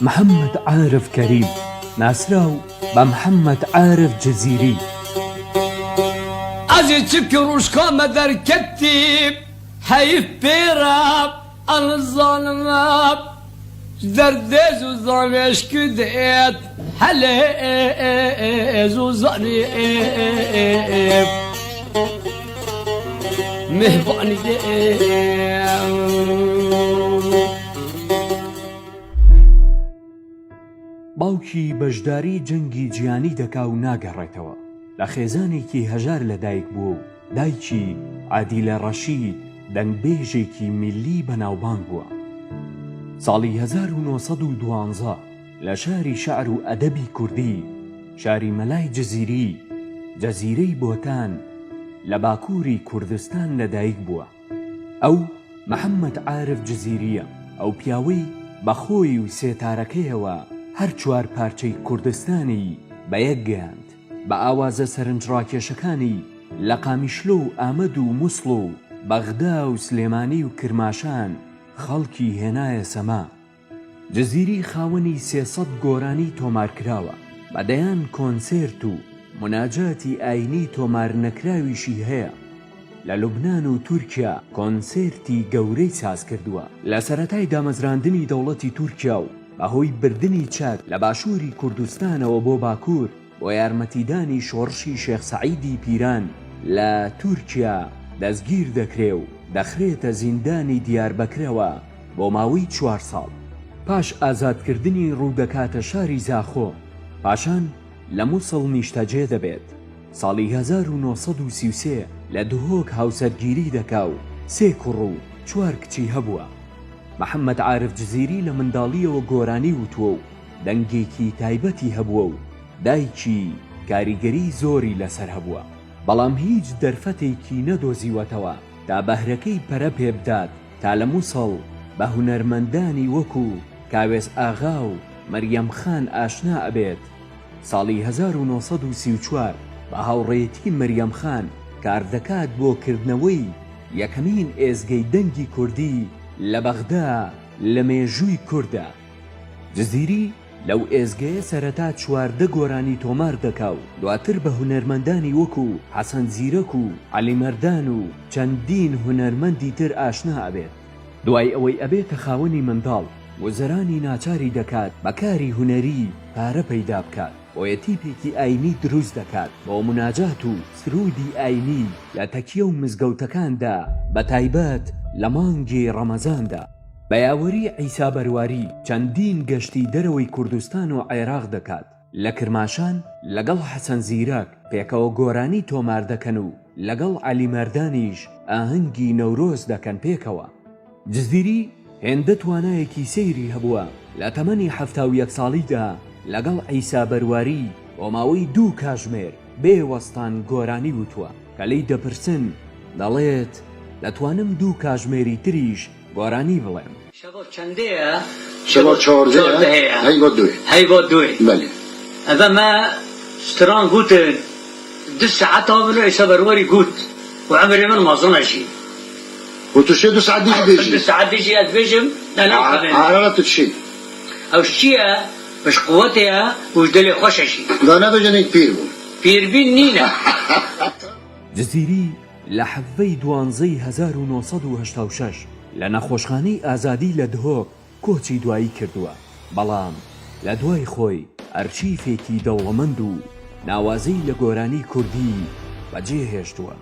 محەممەد عارف کەریم ناسراو بە محەممەد عارف جزیری ئەزی چکی ڕوشکۆمە دەرکەتی حەیف پێرە ئەنزانمە دەردێز و زانێشک دێت هەلێز و زانی مهبانی باوکی بەشداری جەنگی جیانی دەکا و ناگەڕێتەوە لە خێزانێکی هەژار لەدایک بووە و دایکی عادیلە ڕەشید دەنگبێژێکی میلی بەناوبانگ بووە. ساڵی 1912 لە شاری شەعر و ئەدەبی کوردی شاری مەلای جزیری جەزیرەی بۆتان لە باکووری کوردستان لەدایک بووە. ئەو محەممەد عارف جزیریە، ئەو پیاوەی بەخۆی و سێتارەکەیەوە هەر چوار پارچەی کوردستانی بەیەک گەیاند بە ئاوازە سەرنجڕاکێشەکانی لە قامیشلۆ و ئامەد و مووسڵ و بەغدا و سلێمانی و کرماشان خەڵکی هێنایە سەما. جزیری خاوەنی 300 گۆرانی تۆمارکراوە، بەدەیان کۆنسێرت و مناجاتی ئاینی تۆمار نەکراویشی هەیە. لە لوبنان و تورکیا کۆنسێرتی گەورەی ساز کردووە. لە سەرەتای دامەزراندنی دەوڵەتی تورکیا و بەهۆی بردنی چاک لە باشووری کوردستانەوە بۆ باکوور بۆ یارمەتیدانی شۆڕشی شێخ سەعیدی پیران لە تورکیا دەستگیر دەکرێ و دەخرێتە زیندانی دیاربەکرەوە بۆ ماوەی 4 ساڵ. پاش ئازادکردنی ڕوودەکاتە شاری زاخۆ، پاشان لە مووسڵ نیشتەجێ دەبێت. ساڵی 1933 لە دهۆک هاوسەرگیری دەکا و 3 کوڕ و 4 کچی هەبووە. محەممەد عارف جزیری لە منداڵیەوە گۆرانی وتووە و دەنگێکی تایبەتی هەبووە و دایکی کاریگەری زۆری لەسەر هەبووە، بەڵام هیچ دەرفەتێکی نەدۆزیوەتەوە تا بەهرەکەی پەرە پێبدات تا لە مووسڵ بە هونەرمەندانی وەکو کاوێز ئاغا و مەریەم خان ئاشنا ئەبێت. ساڵی 1934 بە هاوڕێیەتی مەریەم خان کار دەکات بۆ کردنەوەی یەکەمین ئێزگەی دەنگی کوردی لە بەغدا لە مێژووی کووردە. جزیری لەو ئێزگەیە سەرەتا 14 گۆرانی تۆمار دەکا و دواتر بە هونەرمەندانی وەکو حەسەن زیرەک و عەلیمەردان و چەندین هونەرمەندی تر ئاشنا ئەبێت. دوای ئەوەی ئەبێتە خاوەنی منداڵ، وەزەرانی ناچاری دەکات بەکاری هونەری پارە پەیدا بکات، بۆیەتیپێکی ئاینی دروست دەکات بۆ مناجات و سرودی ئاینی لە تەکیە و مزگەوتەکاندا، بە تایبەت لە مانگی ڕەمەزاندا. بە یاوەری عیسا بەرواری چەندین گەشتی دەرەوەی کوردستان و عێراق دەکات. لە کرماشان لەگەڵ حەسەن زیرەک پێکەوە گۆرانی تۆمار دەکەن و لەگەڵ عەلیمەردانیش ئاهەنگی نەورۆز دەکەن پێکەوە. جزیری هێندە توانایەکی سەیری هەبووە. لە تەمەنی 71 ساڵیدا لەگەڵ عیسا بەرواری بۆ ماوەی 2 کاتژمێر بێوەستان گۆرانی وتووە کە لی دەپرسن دەڵێت دەتوانم 2 کاتژمێری تریش گۆرانی بڵێم. شەبە چەندەیە؟ شەبە 14 هەیە. هەی بۆ دوێ. بەڵێ. ئەبە ما ستران گوتن 2 ساعەتەوە بنۆ عیسا بەرواری گوت و عەمری من مەزنەشی. وتوشي 2 ساعات ديجي بيجي 2 ساعات ديجي أتبيجم لا عرارة تشي أو شيء باش قوتها وش دلي خوششي لا نبجنيك بير بين نينا. جزیری لە حەڤەی 12 1986 لە نەخۆشخانەی ئازادی لە دهۆک کۆچی دوایی کردووە، بەڵام لە دوای خۆی ئەرچیفێکی دەوڵەمەند و ناوازەی لە گۆرانی کوردی بەجێهێشتووە.